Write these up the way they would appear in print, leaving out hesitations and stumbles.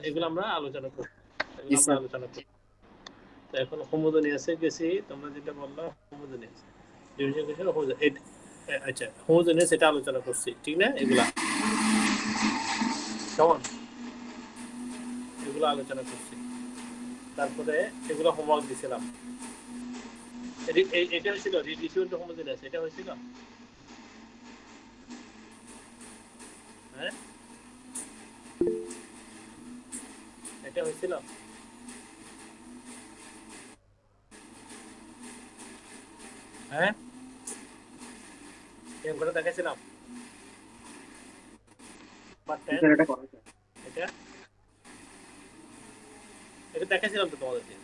এগুলো আমরা আলোচনা করব। তো এখন হোমোজেনিয়াসে গেছি, তোমরা যেটা বললা হোমোজেনিয়াস আচ্ছা হোমোজেনিয়াস এটা আলোচনা করছি, ঠিক না? কেমন এগুলো আলোচনা করছি, তারপরে এগুলো হোমওয়ার্ক দিছিলাম। এটা হয়েছিল রিডিউসিবল টু হোমোজেনিয়াস, এটা হয়েছিল। হ্যাঁ এটা হয়েছিল। হ্যাঁ এই অঙ্কটা দেখাইছিলাম। এটা এটা দেখাইছিলাম তো তোমাদেরকে।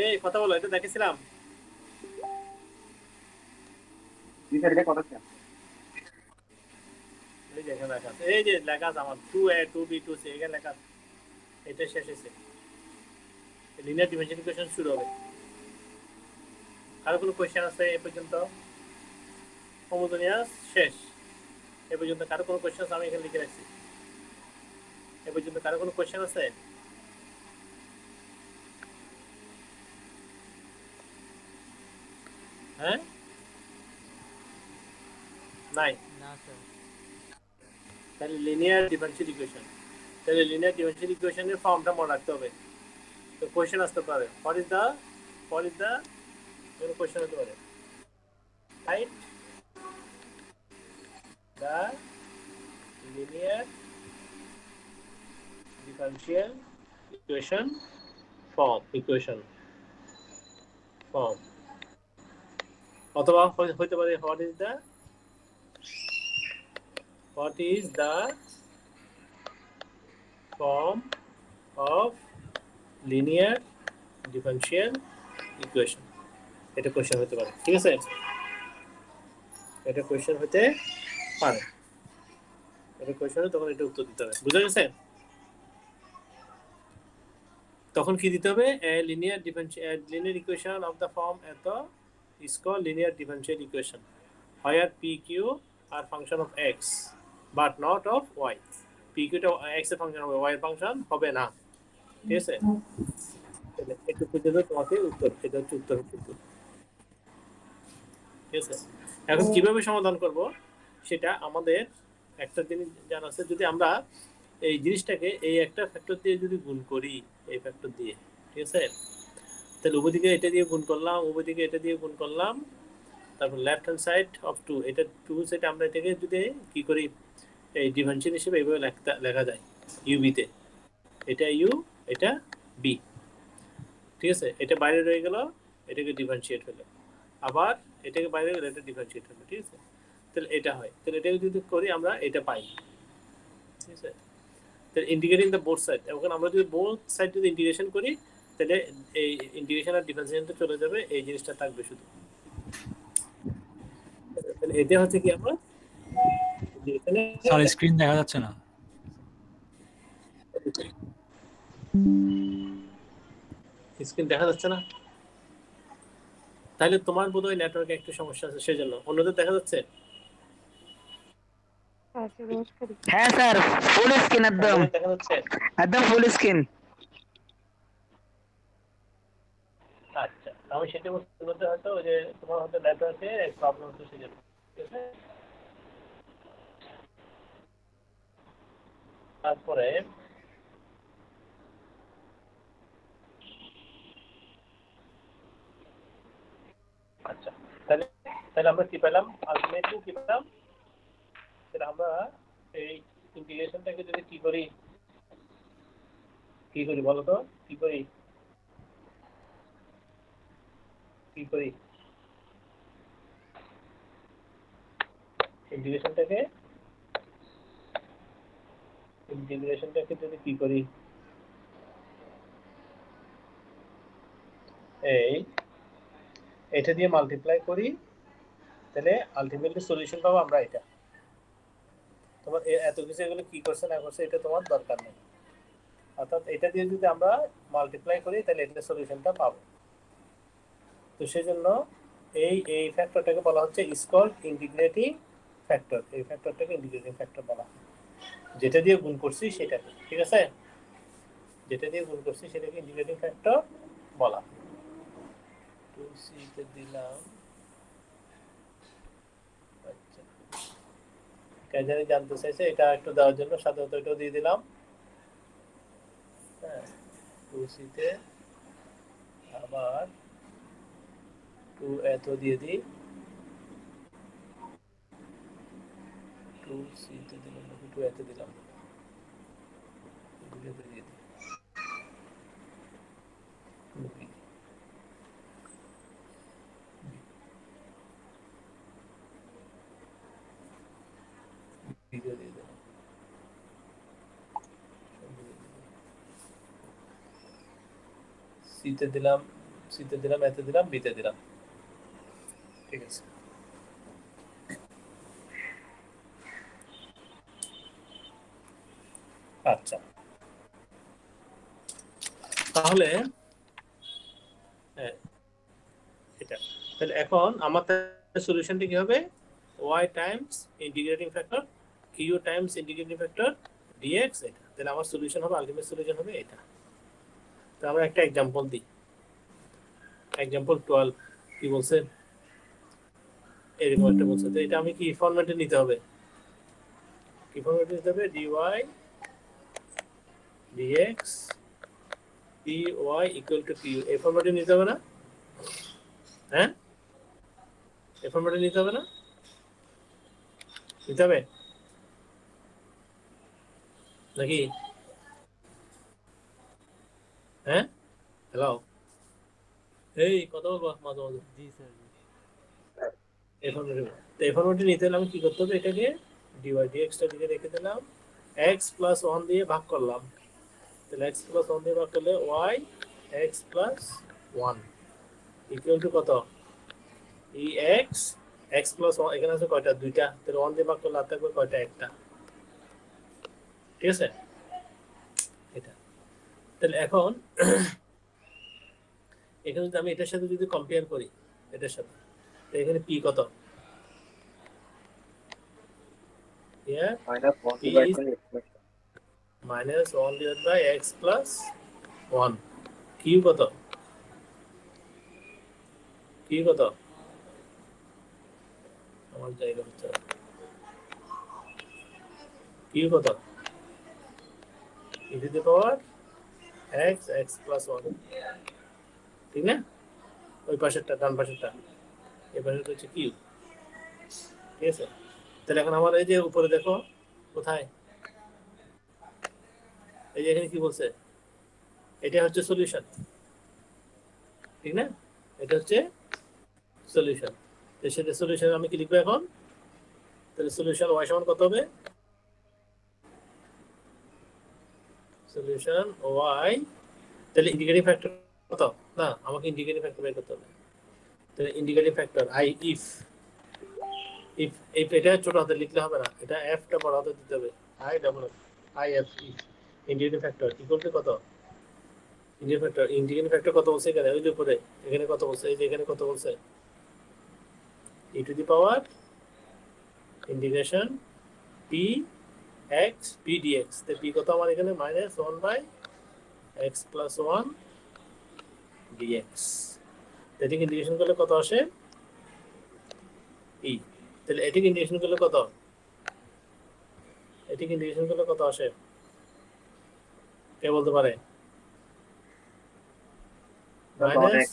এই কথা বলো, এটা দেখেছিলাম। এই যে এখানে লেখা আছে, এই যে লেখা আছে আমার 2a 2b 2c এখানে লেখা আছে। এটা শেষ হয়েছে, লিনিয়ার ডিফারেনশিয়াল ইকুয়েশন শুরু হবে। কারো কোনো কোয়েশ্চেন আছে এ পর্যন্ত? হোমোজেনিয়াস শেষ এ পর্যন্ত। কারো কোনো কোয়েশ্চেন আছে? আমি এখানে লিখে রাখছি। এ পর্যন্ত কারো কোনো কোয়েশ্চেন আছে? হ্যাঁ নাই না স্যার। তাহলে লিনিয়ার ডিফারেনশিয়াল ইকুয়েশন, তাহলে লিনিয়ার ডিফারেনশিয়াল ইকুয়েশনের ফর্মটা মনে রাখতে হবে। তো কোয়েশ্চেন আসতে পারে, হোয়াট ইজ দ্য কোয়েশ্চেন হতে পারে, write the linear differential equation form অথবা হইতে পারে what is the form of linear differential equation. এটা কোয়েশ্চেন হতে পারে, ঠিক আছে? এটা কোয়েশ্চেন হতে পারে, এটা কোয়েশ্চেন তখন এটা উত্তর দিতে হবে। বুঝা গেছে? তখন কি দিতে হবে? Linear equation of the form এত is called linear differential equation where pq are function of x but not of y. pq টা x এর ফাংশন হবে, y এর ফাংশন হবে না, ঠিক আছে? একটু পর্যন্ত তোমাকে উত্তর, এটা হচ্ছে উত্তর, ঠিক আছে? এখন কিভাবে সমাধান করব সেটা আমাদের একটা জিনিস জানা আছে। যদি আমরা এই জিনিসটাকে এই একটা ফ্যাক্টর দিয়ে যদি গুণ করি, এই ফ্যাক্টর দিয়ে, ঠিক আছে, তাহলে উভয় দিকে এটা দিয়ে গুণ করলাম, উভয় দিকে এটা দিয়ে গুণ করলাম, তারপর লেফট হ্যান্ড সাইড অফ 2, এটা 2 সাইড আমরা এটাকে যদি কি করি এই ডিফারেনশিয়াল হিসেবে এইভাবে লেখা যায় ইউবি তে, এটা ইউ এটা বি, ঠিক আছে? এটা বাইরে রয়ে গেল, এটাকে ডিফারেনশিয়েট হলো, আবার এটাকে বাইরে গেলে এটা ডিফারেনশিয়েট হলো, ঠিক আছে? তাহলে এটা হয়, তাহলে এটাকে যদি করি আমরা এটা পাই, ঠিক আছে? তাহলে ইন্টিগ্রেটিং দ্য বোথ সাইড, এখন আমরা যদি বোথ সাইড যদি ইন্টিগ্রেশন করি তাহলে এই ইন্টিগ্রেশন আর ডিফারেন্সিয়েশনটা চলে যাবে, এই জিনিসটা থাকবে শুধু। তাহলে এটা হচ্ছে কি আমরা স্যার স্ক্রিন দেখা যাচ্ছে না। স্ক্রিন দেখা যাচ্ছে না? তাহলে তোমার বোধহয় নেটওয়ার্কে একটু সমস্যা আছে, সেজন্য। অন্যদের দেখা যাচ্ছে? হ্যাঁ স্যার, ফুল স্ক্রিন, একদম দেখা যাচ্ছে? একদম ফুল স্ক্রিন। আচ্ছা, আমি সেটা বলতে হয়তো ওই যে তোমার হয়তো নেটওয়ার্কে প্রবলেম হচ্ছে, সেজন্য, ঠিক আছে? তারপরে আচ্ছা, তাহলে তাহলে আমরা কি পেলাম? আলটিমেটলি কি পেলাম? তাহলে আমরা এই ইন্টিগ্রেশনটাকে যদি কি করি বলো তো, কি করি ইন্টিগ্রেশনটাকে যদি কি করি এটা দিয়ে মাল্টিপ্লাই করি, তাহলে আলটিমেটলি সলিউশন পাবো আমরা এটা। তোমার এত কিছু এগুলো কি করছে না করছে এটা তোমার দরকার নেই, অর্থাৎ এটা দিয়ে যদি আমরা মাল্টিপ্লাই করি তাহলে এটা সলিউশনটা পাবো। তো সেজন্য এই ফ্যাক্টরটাকে বলা হচ্ছে ইজ কল্ড ইন্টিগ্রেটিং ফ্যাক্টর, এই ফ্যাক্টরটাকে ইন্টিগ্রেটিং ফ্যাক্টর বলা হয়। যেটা দিয়ে গুণ করছি সেটাকে, ঠিক আছে, যেটা দিয়ে গুণ করছি সেটাকে ইন্টিগ্রেটিং ফ্যাক্টর বলা হয়। 2c তে দিলাম, আচ্ছা কে জানি জানতে চাইছে, এটা একটু দেওয়ার জন্য সাধারণত এটাও দিয়ে দিলাম। হ্যাঁ 2c তে আবার 2 এত দিয়ে দিই, 2c তে দিলাম নাকি 2 এত দিলাম, এগুলো দিয়ে দিই, 2b দিয়ে দিলাম, c তে দিলাম, c তে দিলাম, এতে দিলাম, b তে দিলাম, ঠিক আছে। আচ্ছা তাহলে হ্যাঁ এটা, তাহলে এখন আমাদের সলিউশনটা কি হবে, y Times integrating factor q Times integrating factor dx, এটা তাহলে আমার সলিউশন হবে, আলটিমেট সলিউশন হবে এটা। তো আমরা একটা एग्जांपल দিই, एग्जांपल 12 কি বলছে, এরকম একটা বলছে, তো এটা আমি কি ফরম্যাটে নিতে হবে, কি ফরম্যাটে নিতে হবে, dy dx py equal to q, এই ফরম্যাটে নিতে হবে না, হ্যাঁ এই ফরম্যাটে নিতে হবে না, নিতে হবে নাকি, হ্যাঁ হ্যালো, এই কথা বলবো মাঝে মাঝে, জি স্যার। এই ফরম্যাটে, তো এই ফরম্যাটে নিতে হলে আমি কি করতে হবে, এটাকে dy dx টা দিকে রেখে দিলাম, x প্লাস 1 দিয়ে ভাগ করলাম, তাহলে x প্লাস 1 দিয়ে ভাগ করলে y x plus 1 equal to কত, এই x প্লাস 1, এখানে আছে কয়টা, দুইটা, তাহলে 1 দিয়ে ভাগ করলে আর থাকবে কয়টা, একটা, ঠিক আছে এটা। তাহলে এখন এখানে যদি আমি এটার সাথে যদি কম্পেয়ার করি, এটার সাথে, তো এখানে p কত, here p is minus 1 divided by x plus 1, q কত, q কত, আমার জায়গা হচ্ছে q কত, e to the power x x plus 1, ঠিক না, ওই পাশেরটা ডান পাশেরটা, এই পাশেরটা হচ্ছে q, ঠিক আছে। তাহলে এখন আমার এই যে উপরে দেখো কোথায়, এই যে এখানে কি বলছে, এটা হচ্ছে সলিউশন, ঠিক না, এটা হচ্ছে সলিউশন, তো সেটা সলিউশন আমি কি লিখবো এখন, তাহলে সলিউশন y সমান কত হবে, সলিউশন y, তাহলে ইন্টিগ্রেটিং ফ্যাক্টর কত, না আমাকে ইন্টিগ্রেটিং ফ্যাক্টর বের করতে হবে, তাহলে integrating factor i if if এটা ছোট হাতে লিখলে হবে না, এটা f টা বড় হাতে দিতে হবে, i double i f if integrating factor equal to কত, ইন্টিগ্রেটিং ফ্যাক্টর কত বলছে এখানে, ওই যে উপরে এখানে কত বলছে, এই যে এখানে কত বলছে, e to the power integration p x p dx, তো p কত আমার এখানে minus 1 by x plus 1 dx, এটাকে ইন্টিগ্রেশন করলে কত আসে e, তাহলে এটাকে ইন্টিগ্রেশন করলে কত, এটাকে ইন্টিগ্রেশন করলে কত আসে, কে বলতে পারে, মাইনাস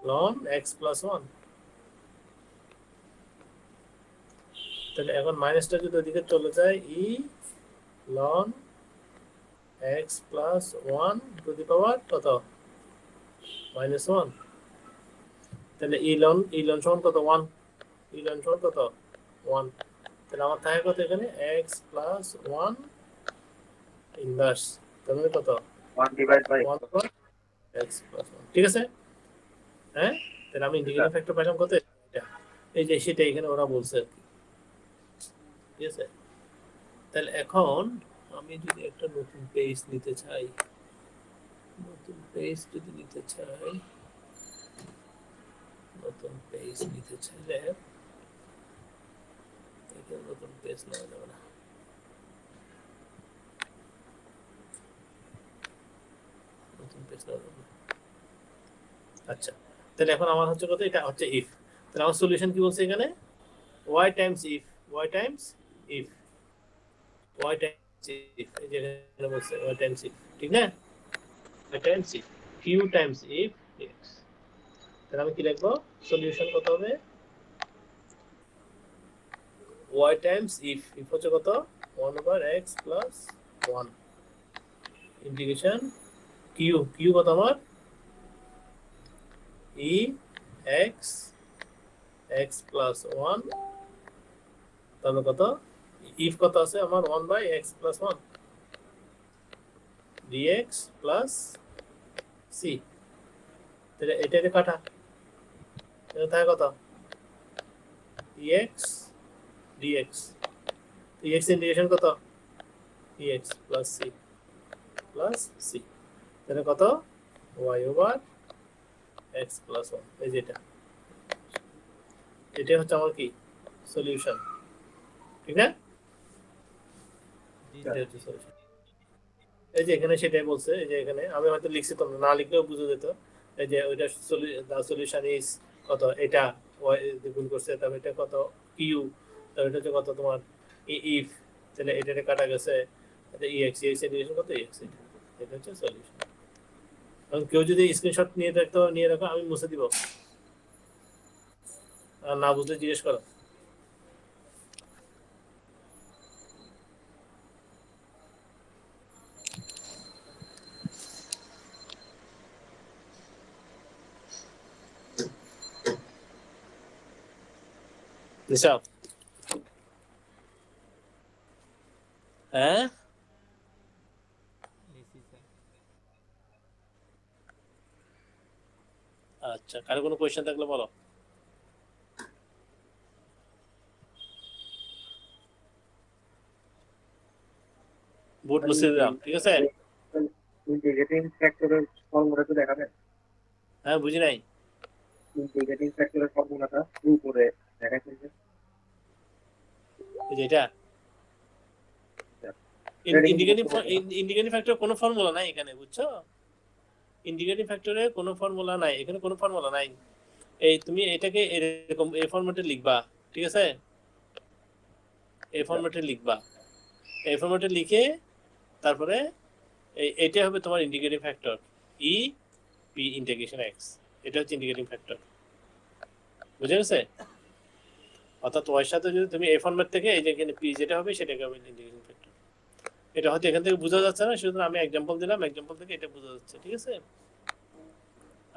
ln x প্লাস 1, তাহলে এখন মাইনাসটা যদি ওদিকে চলে যায়, e ln x plus 1 to the power কত, মাইনাস 1, তাহলে e ln সমান কত, 1, e ln সমান কত 1, তাহলে আমার থাকে কত এখানে, x প্লাস 1 ইনভার্স, তাহলে কত 1 divided by 1 x প্লাস 1, ঠিক আছে, হ্যাঁ তাহলে আমি ইন্টিগ্রেটিং ফ্যাক্টর পেলাম কত, এটা এই যে সেটা এখানে ওরা বলছে আর কি, ঠিক আছে। তাহলে এখন আমি যদি একটা নতুন পেজ নিতে চাই, নতুন পেজ যদি নিতে চাই, নতুন পেজ নিতে চাইলে নতুন পেজ নেওয়া যাবে না। নতুন পেজ নেওয়া যাবে না। আচ্ছা, তাহলে এখন আমার হচ্ছে কত, এটা হচ্ছে ইফ। তাহলে আমার সলিউশন কি বলছে এখানে, y Times if, y Times if, y Times if, এই যে এখানে বলছে y টাইমস ইফ, ঠিক না? y Times if, q Times if x। তাহলে আমি কি লিখবো, সলিউশন কত হবে, y টাইমস ইফ, ইফ হচ্ছে কত 1/x প্লাস 1 ইন্টিগ্রেশন q কত আমার e x x প্লাস 1, তাহলে কত ইফ কত আছে আমার 1/x plus 1 dx plus c। তাহলে এটা কাটা, এটা থাকে কত ex dx, ex ইন্টিগ্রেশন কত ex প্লাস c, তাহলে কত y ওভার x প্লাস 1, এই যেটা, এটা হচ্ছে আমার কি সলিউশন, ঠিক না? এটা হচ্ছে সলিউশন। এই যে এখানে সেটাই বলছে, এই যে এখানে আমি হয়তো লিখছি, তোমরা না লিখলেও বুঝে যেত। এই যে ওইটা সলিউশন ইজ কত, এটা y গুণ করছে, তারপর এটা কত q, তারপর এটা হচ্ছে কত তোমার ইফ, তাহলে এটা কাটা গেছে, এটা ex এর ডিভিশন কত ex, এটা হচ্ছে সলিউশন। কারণ কেউ যদি স্ক্রিনশট নিয়ে রাখো, আমি মুছে দিব, আর না বুঝলে জিজ্ঞেস করো। নিশাব, হ্যাঁ আচ্ছা, কারো কোনো কোয়েশ্চেন থাকলে বলো। বোর্ড মুছে দিলাম, ঠিক আছে? ইন্টিগ্রেটিং ফ্যাক্টরের ফর্মুলাটা দেখাবেন? হ্যাঁ, বুঝি নাই। ইন্টিগ্রেটিং ফ্যাক্টরের ফর্মুলাটা উপরে দেখাচ্ছেন যে যেটা ইন্ডিকেটিং ফ্যাক্টর কোনো ফর্মুলা নাই এখানে, বুঝছো? ইন্ডিকেটিং ফ্যাক্টরে কোনো ফর্মুলা নাই, এখানে কোনো ফর্মুলা নাই। এই তুমি এটাকে এরকম এই ফরম্যাটে লিখবা, ঠিক আছে? এই ফরম্যাটে লিখবা, এই ফরম্যাটে লিখে তারপরে এইটা হবে তোমার indicating factor, E P integration x, এটা হচ্ছে ইন্ডিকেটিং ফ্যাক্টর, বুঝে গেছে? অর্থাৎ ওর সাথে যদি তুমি এই ফরম্যাট থেকে এই যে এখানে পি যেটা হবে সেটাকে হবে ইন্টিগ্রেটিং ফ্যাক্টর। এটা হয়তো এখান থেকে বোঝা যাচ্ছে না, শুধু আমি এক্সাম্পল দিলাম, এক্সাম্পল থেকে এটা বোঝা যাচ্ছে, ঠিক আছে?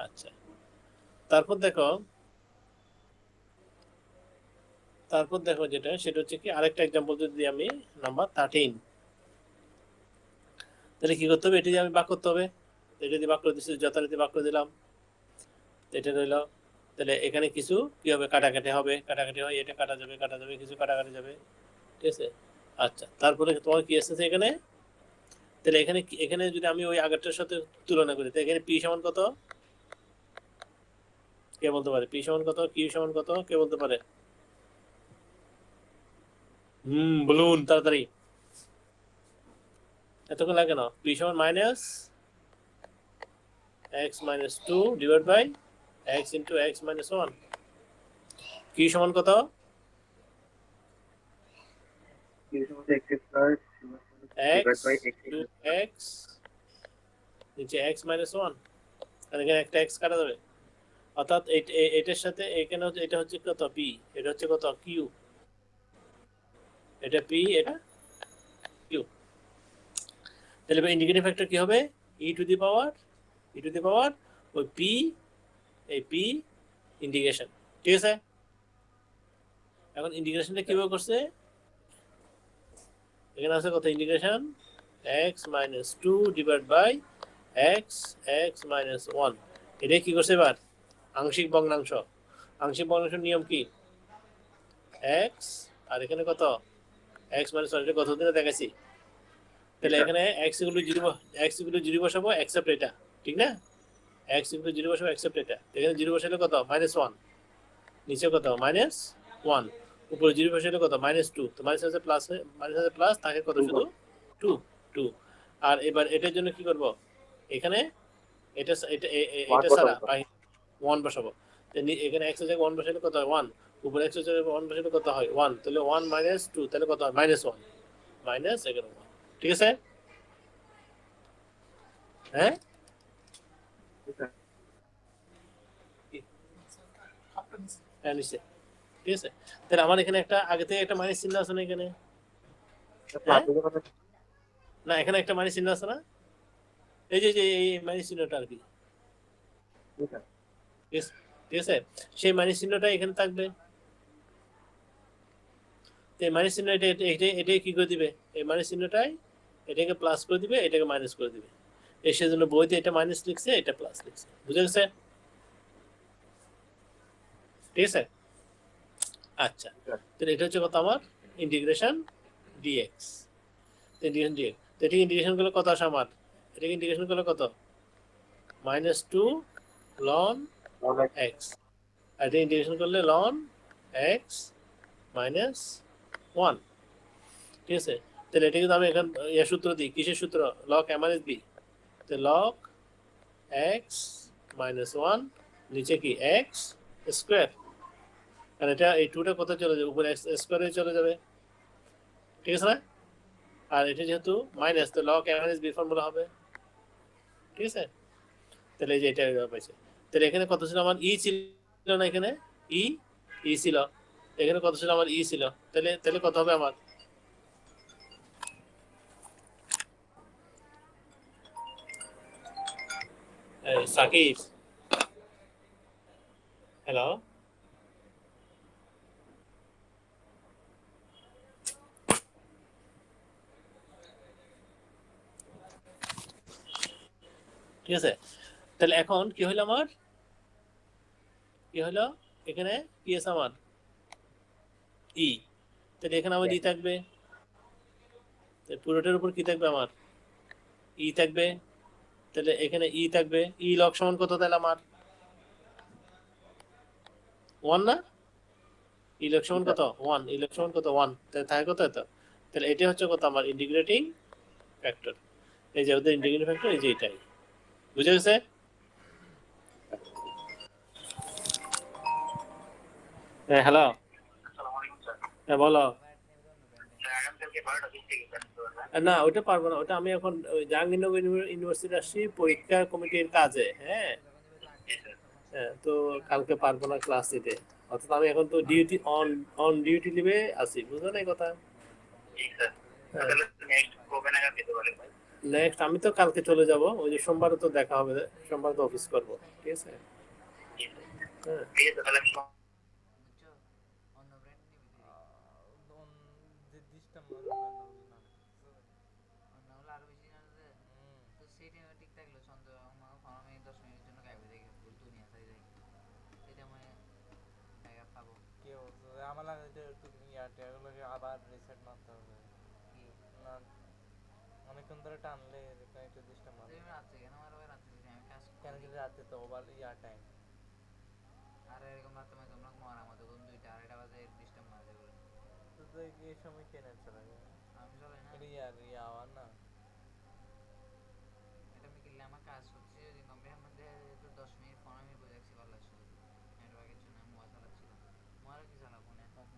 আচ্ছা, তারপর দেখো যেটা, সেটা হচ্ছে কি, আরেকটা এক্সাম্পল যদি আমি নাম্বার 13, তাহলে কি করতে হবে, এটা দিয়ে আমি বাক করতে হবে। এটা দিয়ে বাক করে দিচ্ছি, যথারীতি বাক করে দিলাম, এটা রইল। তাহলে এখানে কিছু কি হবে, কাটাকাটি হবে, কাটাকাটি হয়, এটা কাটা যাবে, কিছু কাটাকাটি যাবে, ঠিক আছে? আচ্ছা, তারপরে তোমার কি এসেছে এখানে, তাহলে এখানে যদি আমি ওই আগেরটার সাথে তুলনা করি, তাহলে এখানে পি সমান কত, কে বলতে পারে? পি সমান কত, কিউ সমান কত, কে বলতে পারে? বলুন তাড়াতাড়ি, এতক্ষণ লাগে না। পি সমান minus X minus 2 divide by X into X minus 1। Q সমান কত? এক্স নিচে এক্স মাইনাস 1, আর এখানে একটা এক্স কাটা যাবে, অর্থাৎ এটার সাথে এখানে এটা হচ্ছে কত পি, এটা হচ্ছে কত কিউ, এটা পি, এটা কিউ। তাহলে ইন্ডিকেটিং ফ্যাক্টর কি হবে, ই টু দি পাওয়ার ওই পি, এই পি ইন্টিগ্রেশন, ঠিক আছে? এখন ইন্টিগ্রেশনটা কিভাবে করছে, এখানে আছে কত, integration X minus 2 divide by X minus 1, এটাই কি করছে এবার, আংশিক ভগ্নাংশ নিয়ম কি, এক্স আর এখানে কত এক্স মাইনাস 1, এটা কতদিনে দেখাইছি। তাহলে এখানে এক্স ইকুয়াল টু 0 বসাবো, অ্যাকসেপ্ট এটা, ঠিক না? এক্স ইকুয়াল টু 0 বসাবো, অ্যাকসেপ্ট এটা, এখানে 0 বসালে কত, -1, নিচে কত, -1, উপরে 0 বসাইলে কত -2, তো মাইনাস আছে প্লাস, মাইনাস আছে প্লাস, থাকে কত শুধু 2 2। আর এবার এটার জন্য কি করব, এখানে এটা এটা ছাড়া 1 বসাবো। এখানে x এর জায়গায় 1 বসাইলে কত হয় 1, উপরে x এর জায়গায় 1 বসাইলে কত হয় 1, তাহলে 1 - 2 তাহলে কত হয় -1 মাইনাস এখানে 1। ঠিক আছে? হ্যাঁ হ্যাঁ নিশ্চয়। ঠিক আছে, তাহলে আমার এখানে একটা আগে থেকে একটা মাইনাস চিহ্ন আছে না এখানে? হ্যাঁ? না এখানে একটা মাইনাস চিহ্ন আছে না, এই যে এই মাইনাস চিহ্নটা আর কি। ঠিক আছে, সেই মাইনাস চিহ্নটা এখানে থাকবে। এই মাইনাস চিহ্ন এটা কি করে দিবে, এই মাইনাস চিহ্নটাই এটাকে প্লাস করে দিবে, এটাকে মাইনাস করে দিবে। এই সেজন্য বইতে এটা মাইনাস লিখছে, এটা প্লাস লিখছে। বুঝে গেছে? ঠিক আছে, আচ্ছা তাহলে এটা হচ্ছে কত আমার ইন্টিগ্রেশন ডিএক্স। ইন্টিগ্রেশন ডিএক্স, তো এটা ইন্টিগ্রেশন করলে কত আসে আমার, এটাকে ইন্টিগ্রেশন করলে কত -2 ln x, আর এটা ইন্টিগ্রেশন করলে ln x - 1। ঠিক আছে, তাহলে এটা কিন্তু আমি এখন সূত্র দিই, কিসের সূত্র, log m - b, তো log x - 1 নিচে কি x স্কয়ার, আর এটা এই 2টা কোথায় চলে যাবে, উপরে x স্কয়ারে চলে যাবে। ঠিক আছে না, আর এটা যেহেতু মাইনাস, তো log m - b ফর্মুলা হবে। ঠিক আছে, তাহলে এই যে এটা পাইছে। তাহলে এখানে কত ছিল আমার, ই ছিল না, এখানে ই ছিল, এখানে কত ছিল আমার, ই ছিল, তাহলে তাহলে কত হবে আমার, সাকিব হ্যালো, ঠিক আছে, তাহলে এখন কি হইলো আমার, কি হলো এখানে, কি আছে আমার ই, তাহলে এখানে আমার ই থাকবে, পুরোটার উপর কি থাকবে আমার ই থাকবে, তাহলে এখানে ই থাকবে, ই লগ সমান কত, তাহলে আমার 1 না, ই লগ সমান কত 1, ই লগ সমান কত 1, তাহলে থাকে কত এত, তাহলে এটা হচ্ছে কত আমার ইন্টিগ্রেটিং ফ্যাক্টর। এই যে ওদের ইন্টিগ্রেটিং ফ্যাক্টর এই যে এটাই। বুঝে গেছে? হ্যাঁ হ্যালো, হ্যাঁ বলো। না ওটা পারবো না, ওটা আমি এখন জাহাঙ্গীরনগর ইউনিভার্সিটি আসছি পরীক্ষা কমিটির কাজে। হ্যাঁ হ্যাঁ, তো কালকে পারবো না ক্লাস নিতে, অর্থাৎ আমি এখন তো ডিউটি অন অন ডিউটি লিভে আছি, বুঝলো না এই কথা? নেক্সট আমি তো কালকে চলে যাব, ওই যে সোমবারে তো দেখা হবে, সোমবার তো অফিস করবো। ঠিক আছে, হ্যাঁ আমার লাগে যে ইয়ারটাগুলোকে আবার রিসেট মারতে হবে, না অনেকক্ষণ ধরে টানলে একটু ডিস্টার্ব মারবে। কেন কি রাতে তো ওভার ইয়ার টাইম, আর এরকম রাতে মানে তোমরা ঘুমার মতো কোন 2টা 2:30 বাজে ডিস্টার্ব মারবে বলে, তো এই সময় কে নেট চালাবে, আমি চালাই না, এটা ইয়ার আওয়ার না, এটা আমি কিনলে আমার কাজ হচ্ছে যদি কম্পিউটার মধ্যে তো 10 মিনিট 15 মিনিট বসে থাকছি, ভালো লাগছে, নেটওয়ার্কের জন্য আমি মোবাইল চালাচ্ছিলাম, মোবাইল কি চালাবো না এখন।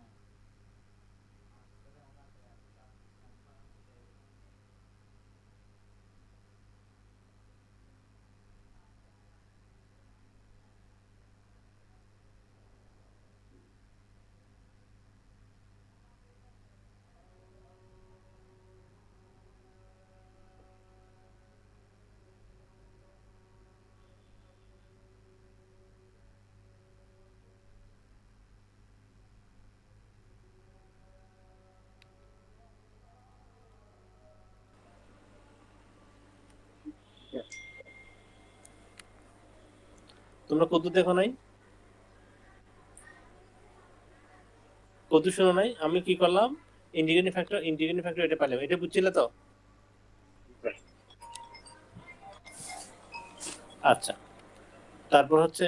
তোমরা কত দেখো নাই, কত শোনো নাই, আমি কি করলাম, ইন্টিগ্রেটিং ফ্যাক্টর এটা পেলাম, এটা বুঝছিলে তো? আচ্ছা, তারপর হচ্ছে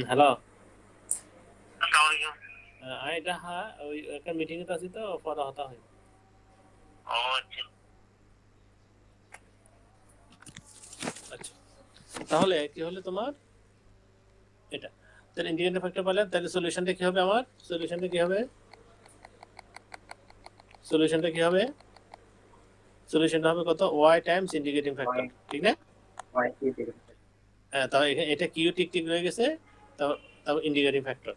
হ্যালো, এটা হ্যাঁ ওই একটা মিটিং এ আছি তো পরে হতা হয়। আচ্ছা তাহলে কি হলো তোমার এটা, তাহলে ইন্ডিকেটিং ফ্যাক্টর পেলাম, তাহলে সলিউশনটা কি হবে আমার, সলিউশনটা কি হবে, সলিউশনটা কি হবে, সলিউশনটা হবে কত y টাইমস ইন্ডিকেটিং ফ্যাক্টর, ঠিক না? y integrating factor. হ্যাঁ তাহলে এখানে এটা কিউ টিক টিক রয়ে গেছে, তাও ইন্ডিকেটিং ফ্যাক্টর।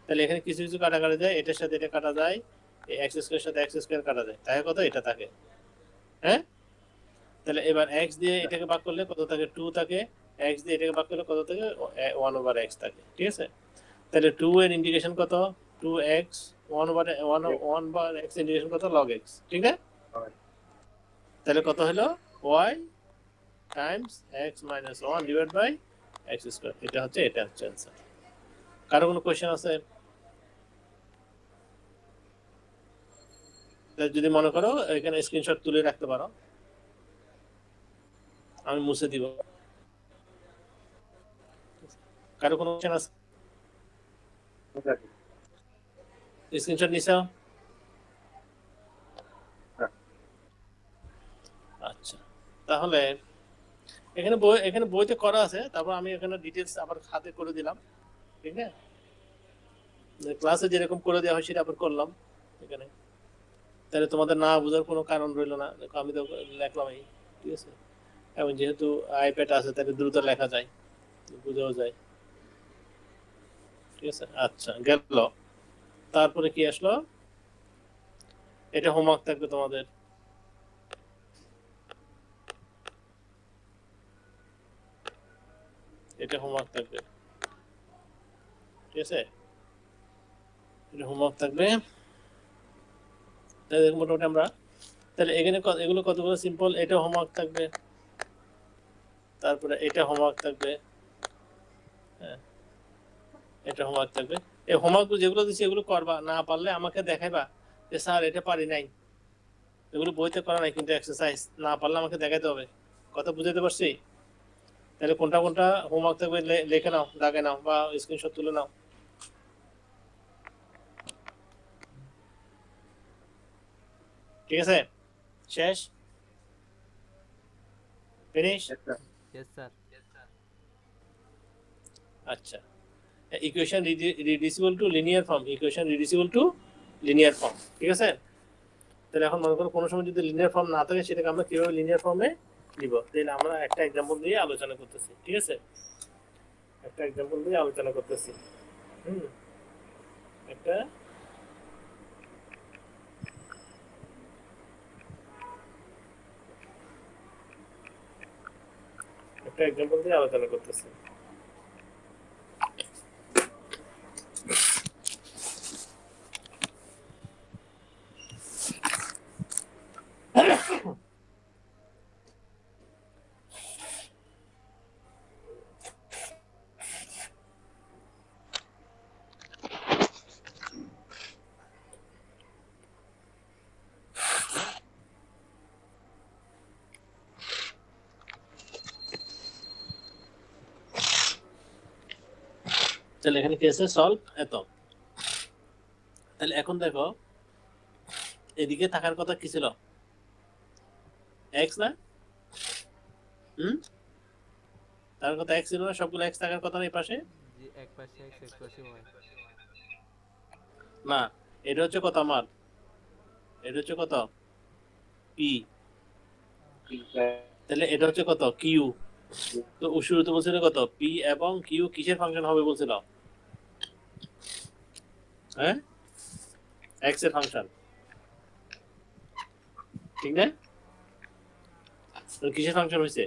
তাহলে এখানে কিছু কিছু কাটা যায়, এটার সাথে এটা কাটা যায়, এই এক্স স্কয়ারের সাথে এক্স স্কয়ার কাটা যায়, তাই কত এটা থাকে। হ্যাঁ তাহলে এবার এক্স দিয়ে এটাকে ভাগ করলে কত থাকে 2 থাকে, এক্স দিয়ে এটাকে ভাগ করলে কত থাকে 1/x থাকে, ঠিক আছে? তাহলে 2 এর ইন্টিগ্রেশন কত 2x 1/x ইন্টিগ্রেশন কত log x, ঠিক না? তাহলে কত হলো y times x minus 1 divide by x square, এটা হচ্ছে आंसर। কারো কোনো কোশ্চেন আছে? তাহলে যদি মনে করো এখানে স্ক্রিনশট তুলে রাখতে পারো, আমি মুছে দিব। কারো কোনো কোশ্চেন আছে? স্ক্রিনশট নিছো? আচ্ছা তাহলে এখানে বইতে করা আছে, তারপর আমি এখানে ডিটেইলস আবার হাতে করে দিলাম, ঠিক আছে? ক্লাসে যেরকম করে দেওয়া হয় সেটা আবার করলাম এখানে, তাহলে তোমাদের না বোঝার কোনো কারণ রইল না। দেখো আমি তো লেখলামই, ঠিক আছে? এবং যেহেতু আইপ্যাড আছে তাহলে দ্রুত লেখা যায়, বোঝাও যায়, ঠিক আছে? আচ্ছা গেল, তারপরে কি আসলো, এটা হোমওয়ার্ক থাকবে তোমাদের। এটা হোমওয়ার্ক থাকবে, ঠিক আছে? এটা হোমওয়ার্ক থাকবে। তাহলে মোটামুটি আমরা তাহলে এখানে এগুলো কতগুলো সিম্পল, এটা হোমওয়ার্ক থাকবে, তারপরে এটা হোমওয়ার্ক থাকবে, হ্যাঁ এটা হোমওয়ার্ক থাকবে। এই হোমওয়ার্ক যেগুলো দিচ্ছি এগুলো করবা, না পারলে আমাকে দেখাইবা যে স্যার এটা পারি নাই, এগুলো বইতে করা নাই কিন্তু এক্সারসাইজ, না পারলে আমাকে দেখাইতে হবে। কথা বুঝাতে পারছি? তাহলে কোনটা কোনটা হোমওয়ার্ক থাকবে লিখে নাও, দাগে নাও বা স্ক্রিনশট তুলে নাও। ঠিক আছে, শেষ, ফিনিশ। Yes sir. আচ্ছা equation reducible to linear form, equation reducible to linear form, ঠিক আছে? তাহলে এখন মনে করো কোনো সময় যদি লিনিয়ার ফর্ম না থাকে সেটাকে আমরা কিভাবে লিনিয়ার ফর্মে নিব, তাহলে আমরা একটা एग्जांपल দিয়ে আলোচনা করতেছি, ঠিক আছে? একটা एग्जांपल দিয়ে আলোচনা করতেছি। একটা एग्जांपल দিয়ে আলোচনা করতেছি। তাহলে এখানে কি আছে, সলভ এত। তাহলে এখন দেখো এদিকে থাকার কথা কি ছিল, x না? তার কথা x ছিল না, সবগুলো x থাকার কথা না এই পাশে? জি এক পাশে x এক পাশে y। না এটা হচ্ছে কত আমার, এটা হচ্ছে কত p, তাহলে এটা হচ্ছে কত q। তো শুরুতে বলছিল কত p এবং q কিসের ফাংশন হবে বলছিল, হ্যাঁ x এর ফাংশন, ঠিক না? তো কিসের ফাংশন হইছে,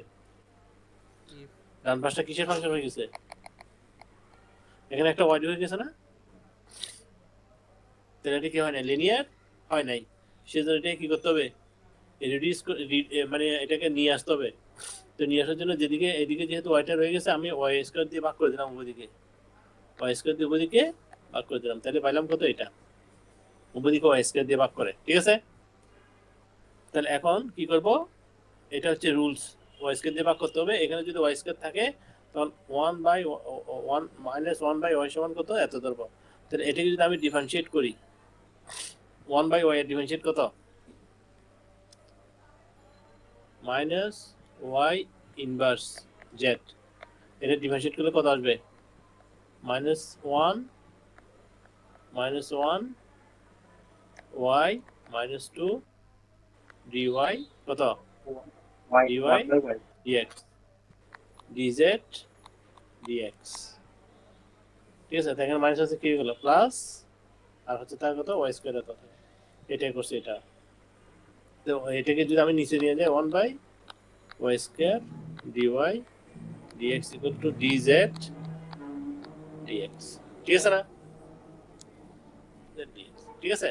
ডান পাশটা কিসের ফাংশন হয়ে গেছে, এখানে একটা y হয়ে গেছে না? তাহলে এটা কি হয় না, লিনিয়ার হয় নাই, সেজন্য এটা কি করতে হবে, রিডিউস মানে এটাকে নিয়ে আসতে হবে। তো নিয়ে আসার জন্য যেদিকে এদিকে যেহেতু ওয়াইটা রয়ে গেছে আমি ওয়াই স্কয়ার দিয়ে ভাগ করে দিলাম, ওদিকে ওয়াই স্কয়ার দিয়ে ওদিকে ভাগ করে দিলাম, তাহলে পাইলাম কত, এটা ওদিকে ওয়াই স্কয়ার দিয়ে ভাগ করে, ঠিক আছে? তাহলে এখন কি করব, এটা হচ্ছে রুলস, ওয়াই স্কয়ার দিয়ে ভাগ করতে হবে। এখানে যদি ওয়াই স্কয়ার থাকে তখন 1/1 - 1/y সমান কত, এত ধরবো। তো তাহলে এটাকে যদি আমি ডিফারেন্সিয়েট করি 1/y এর ডিফারেন্সিয়েট কত মাইনাস y ইনভার্স z এটা ডিফারেন্সিয়েট করলে কত আসবে -1 y -2 dy কত y dy y y dx dz dx ঠিক আছে এখানে মাইনাস আছে কি হলো প্লাস আর হচ্ছে তার কত y স্কয়ার কত এটাই করছে এটা তো এটাকে যদি আমি নিচে নিয়ে যাই 1/y square dy dx dz dx ঠিক আছে না dx ঠিক আছে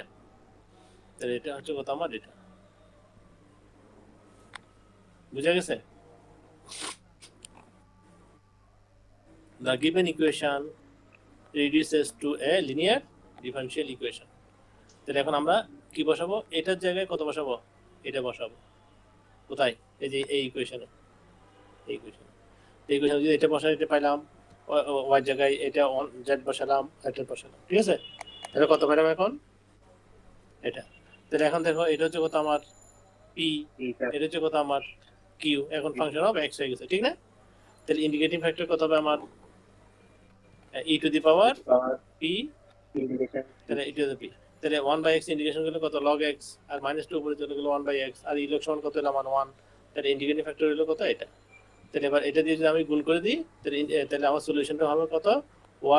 তাহলে এটা হচ্ছে কত আমার এটা বুঝা গেছে the given equation reduces to a linear differential equation তাহলে এখন আমরা কি বসাবো এটার জায়গায় কত বসাবো এটা বসাবো কোথায় এই যে এই ইকুয়েশনে এই ইকুয়েশন যদি এটা বসাই এটা পাইলাম y জায়গায় এটা z বসালাম এটা বসালাম ঠিক আছে তাহলে কত পাইলাম এখন এটা তাহলে এখন দেখো এটা হচ্ছে কত আমার p এটা হচ্ছে কত আমার q এখন ফাংশন অফ x হয়ে গেছে ঠিক না তাহলে ইন্ডিকেটিং ফ্যাক্টর কত হবে আমার e to the power p integration তাহলে e টু দি p তাহলে 1/x ইন্টিগ্রেশন করলে কত log x আর -2 উপরে চলে গেল 1/x আর e log সমান কত হলো আমার 1 তাহলে ইন্টিগ্রেটিং ফ্যাক্টর হলো কত এটা তাহলে এবার এটা দিয়ে যদি আমি গুণ করে দিই তাহলে আমার সলিউশনটা হবে কত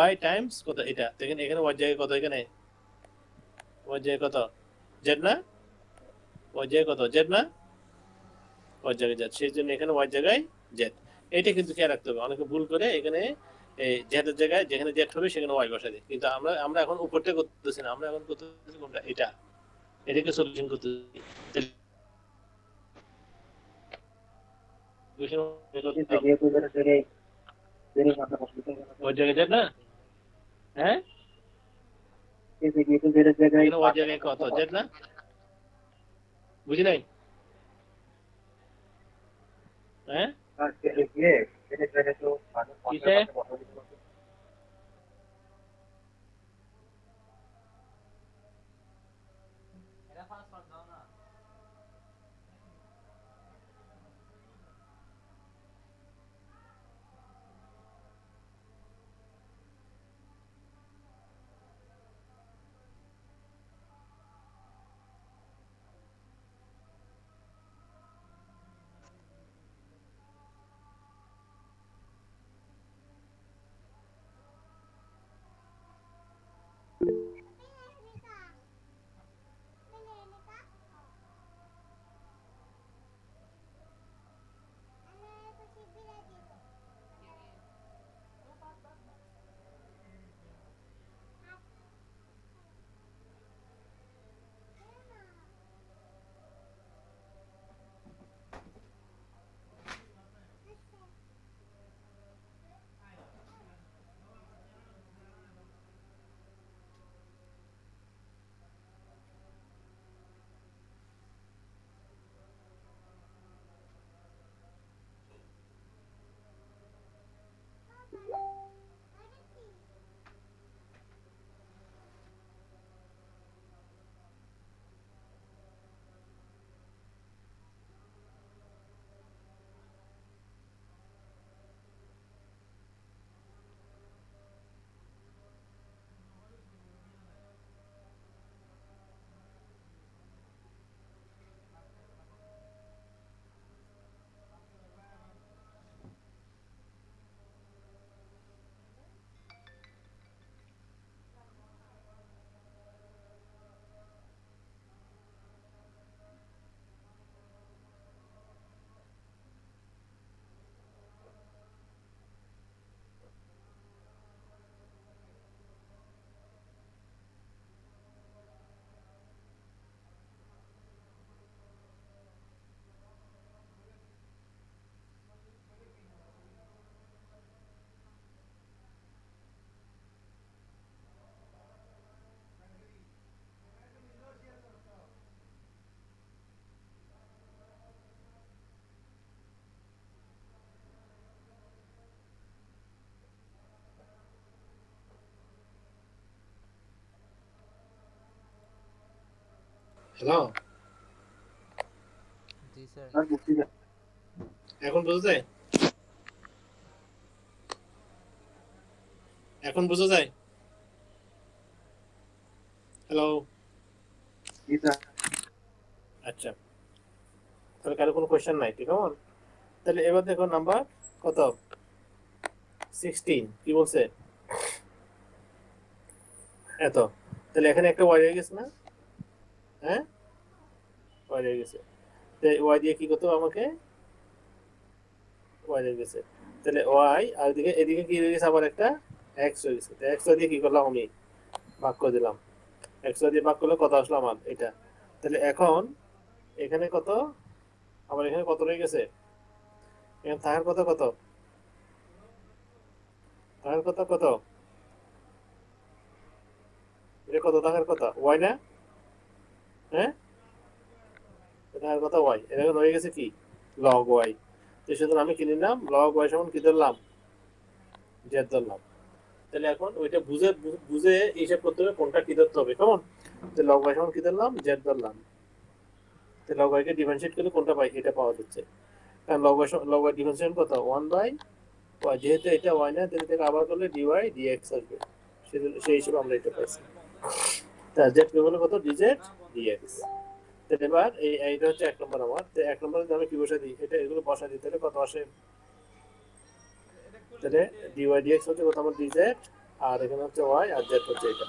y টাইমস কত এটা দেখেন এখানে y জায়গায় কত এখানে y জায়গায় কত z না y জায়গায় কত z না y জায়গায় z সেই জন্য এখানে y জায়গায় z এটা কিন্তু খেয়াল রাখতে হবে অনেকে ভুল করে এখানে এই z এর জায়গায় যেখানে z হবে সেখানে y বসাই দেয় কিন্তু আমরা এখন উপরটা করতেছি না আমরা এখন করতেছি কোনটা এটা এটাকে সলিউশন করতেছি ওই জায়গায় যাক না হ্যাঁ এখানে ওই জায়গায় কত যাক না বুঝি নাই হ্যাঁ কিসে এটা ফাস্ট ফাস্ট দাও না হ্যালো, জি স্যার। আর বুঝছি না। এখন বোঝা যায়? এখন বোঝা যায়? হ্যালো। জি স্যার। আচ্ছা, তাহলে কারো কোনো কোয়েশ্চেন নাই, ঠিক আছে? তাহলে এবার দেখো নাম্বার কত, 16 কি বলছে এত, তাহলে এখানে একটা ওয়াই হয়ে গেছে না? হ্যাঁ, ওয়াই হয়ে গেছে। ওয়াই দিয়ে কি করতে হবে আমাকে? ওয়াই হয়ে গেছে, তাহলে ওয়াই আর এদিকে এদিকে কি হয়ে গেছে, আবার একটা এক্স হয়ে গেছে। এক্স দিয়ে কি করলাম আমি, ভাগ করে দিলাম। এক্স দিয়ে ভাগ করলে কত আসলো আমার এটা। তাহলে এখন এখানে কত, আবার এখানে কত রয়ে গেছে, এখানে থাকার কথা কত, থাকার কথা কত, এটা কত থাকার কথা, ওয়াই না? হ্যাঁ, থাকার কথা ওয়াই, এটা রয়ে গেছে কি, লগ ওয়াই। তো সুতরাং আমি কি নিলাম, লগ ওয়াই সমান কি ধরলাম, জেড ধরলাম। তাহলে এখন ওইটা বুঝে বুঝে হিসাব করতে হবে কোনটা কি ধরতে হবে, কেমন? তো লগ ওয়াই সমান কি ধরলাম, জেড ধরলাম। তো লগ ওয়াই কে ডিফারেন্সিয়েট করলে কোনটা পাই, এটা পাওয়া যাচ্ছে। কারণ লগ ওয়াই ডিফারেন্সিয়েট কত, 1 বাই ওয়াই, যেহেতু এটা ওয়াই না তাহলে থেকে আবার করলে ডিওয়াই ডিএক্স আসবে, সেই হিসেবে আমরা এটা পাইছি। তার জেড হলো কত, ডিজেড ডিএক্স। তাহলে এবার এইটা হচ্ছে 1 নম্বর আমার। তো 1 নম্বরে আমি কি বসা দিই, এটা এগুলো বসা দিই, তাহলে কত আসে, তাহলে ডিওয়াই ডিএক্স হচ্ছে কত আমার, ডিজেড, আর এখানে হচ্ছে ওয়াই, আর জেড হচ্ছে এটা,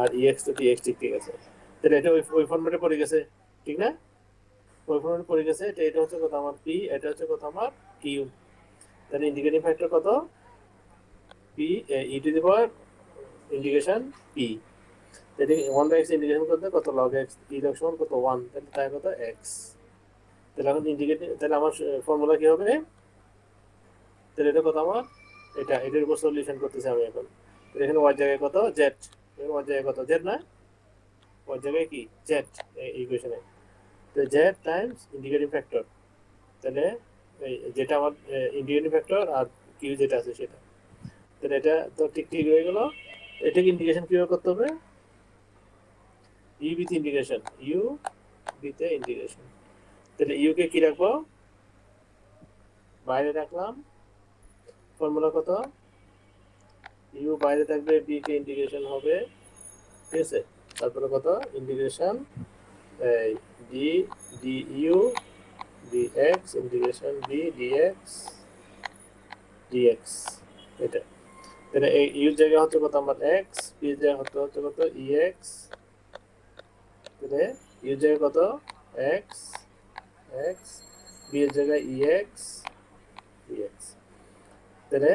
আর ইএক্স তো ডিএক্স, ঠিক আছে। তাহলে এটা ওই ফর্মেটে পড়ে গেছে, ঠিক না? ওই ফর্মেটে পড়ে গেছে। এটা হচ্ছে কত আমার পি, এটা হচ্ছে কত আমার কিউ। তাহলে ইন্ডিকেটিং ফ্যাক্টর কত, P E two the power integration P. তাহলে 1 বাই এক্স ইন্টিগ্রেশন করতে কত, লগ এক্স, ই লগ সমান কত 1, তাহলে তাই কত এক্স। তাহলে এখন ইন্টিগ্রেটিং, তাহলে আমার ফর্মুলা কি হবে, তাহলে এটা কত আমার, এটার উপর সলিউশন করতেছি আমি এখন। তাহলে এখানে ওয়াই জায়গায় কত, জেড, এখানে ওয়াই জায়গায় কত, জেড না, ওয়াই জায়গায় কি, জেড, এই ইকুয়েশনে। তো জেড টাইমস ইন্টিগ্রেটিং ফ্যাক্টর, তাহলে যেটা আমার ইন্টিগ্রেটিং ফ্যাক্টর আর কিউ যেটা আছে সেটা, তাহলে এটা তো ঠিক ঠিক হয়ে গেল। এটাকে ইন্টিগ্রেশন কিভাবে করতে হবে, ইউ বিতে ইন্টিগ্রেশন, ইউ বিতে ইন্টিগ্রেশন। তাহলে ইউ কে কি রাখবো, বাইরে রাখলাম, ফর্মুলা কত, ইউ বাইরে থাকবে, বি কে ইন্টিগ্রেশন হবে, ঠিক আছে। তারপরে কত, ইন্টিগ্রেশন এই D D U DX, integration B DX DX, এটা। তাহলে এই ইউর জায়গা হচ্ছে কত আমার এক্স, বি এর জায়গা হচ্ছে কত ইএক্স, তাহলে ইউর জায়গা কত এক্স এক্স, বি এর জায়গায় ইএক্স ডিএক্স। তাহলে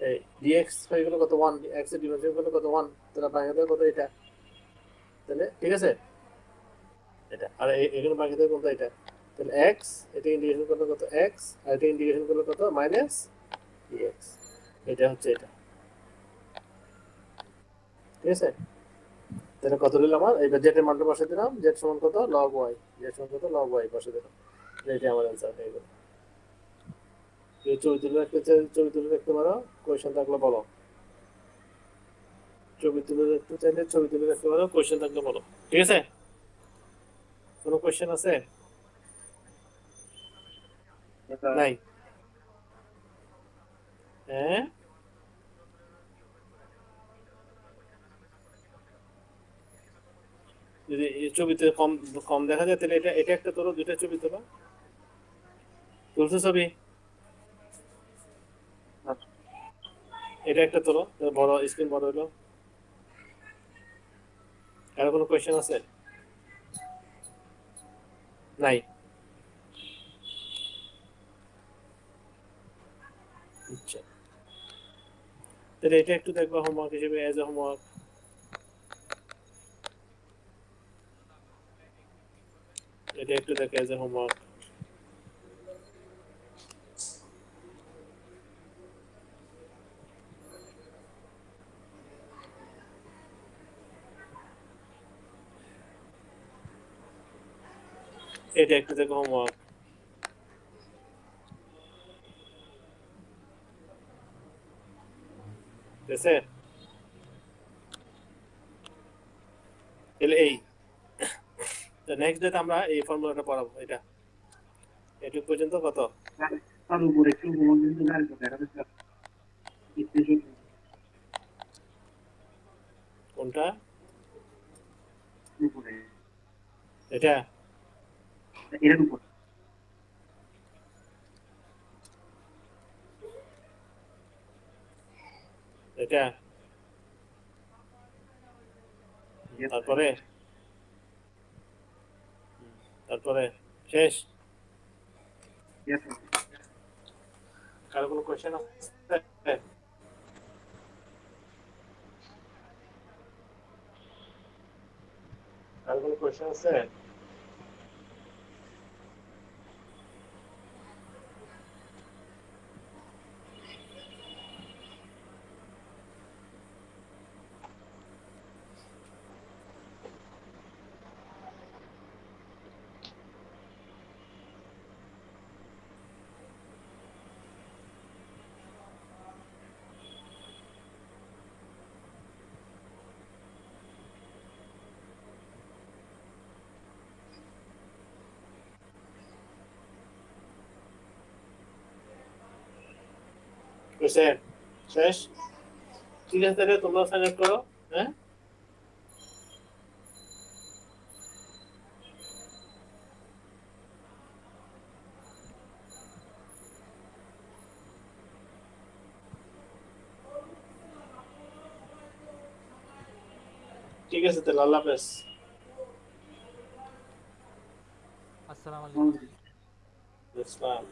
এই ডিএক্স হয়ে গেল কত 1, এক্স এর ডিফারেন্স হলো কত 1, তাহলে বাকি থাকে কত এটা, তাহলে ঠিক আছে এটা। আর এখানে বাকি থাকে কত এটা, তাহলে এক্স, এটা ইন্টিগ্রেশন করলে কত এক্স, আর এটা ইন্টিগ্রেশন করলে কত মাইনাস ডিএক্স, এটা হচ্ছে এটা, ঠিক আছে। তাহলে কত দিলাম আমার, এইবার জেড এর মানটা বসে দিলাম, জেড সমান কত লগ ওয়াই, জেড সমান কত লগ ওয়াই বসে দিলাম, এটা আমার অ্যান্সার হয়ে গেল। কেউ ছবি তুলে রাখতে চাই, ছবি তুলে রাখতে পারো, কোয়েশ্চেন থাকলে বলো। ছবি তুলে রাখতে চাইলে ছবি তুলে রাখতে পারো, কোয়েশ্চেন থাকলে বলো, ঠিক আছে। কোনো কোয়েশ্চেন আছে? নাই? হ্যাঁ, যদি এই ছবিতে কম কম দেখা যায় তাহলে এটা এটা একটা তোলো, দুইটা ছবি তোলো, তুলছো ছবি, এটা একটা তোলো, বড় স্ক্রিন বড় হলো। আর কোনো কোয়েশ্চেন আছে? নাই? আচ্ছা, তাহলে এটা একটু দেখবো হোমওয়ার্ক হিসেবে, এজ এ হোমওয়ার্ক। এটা একটু দেখো এজ এ হোমওয়ার্ক। এটা একটু দেখো হোমওয়ার্ক, ঠিক আছে। তাহলে এই তো নেক্সট ডেতে আমরা এই ফর্মুলাটা পড়াবো। এটা এটুকু পর্যন্ত কত? তার উপরে একটু বলুন কিন্তু না দেখা যাচ্ছে ইকুয়েশন কোনটা? উপরে এটা এর উপর এটা তারপরে তারপরে শেষ। yes কারো কোনো কোশ্চেন আছে? কারো কোনো কোশ্চেন আছে? কোশ্চেন শেষ? ঠিক আছে, তাহলে তোমরা সাইন আপ করো। হ্যাঁ, ঠিক আছে, তাহলে আল্লাহ হাফেজ। আসসালামু আলাইকুম। ইসলাম।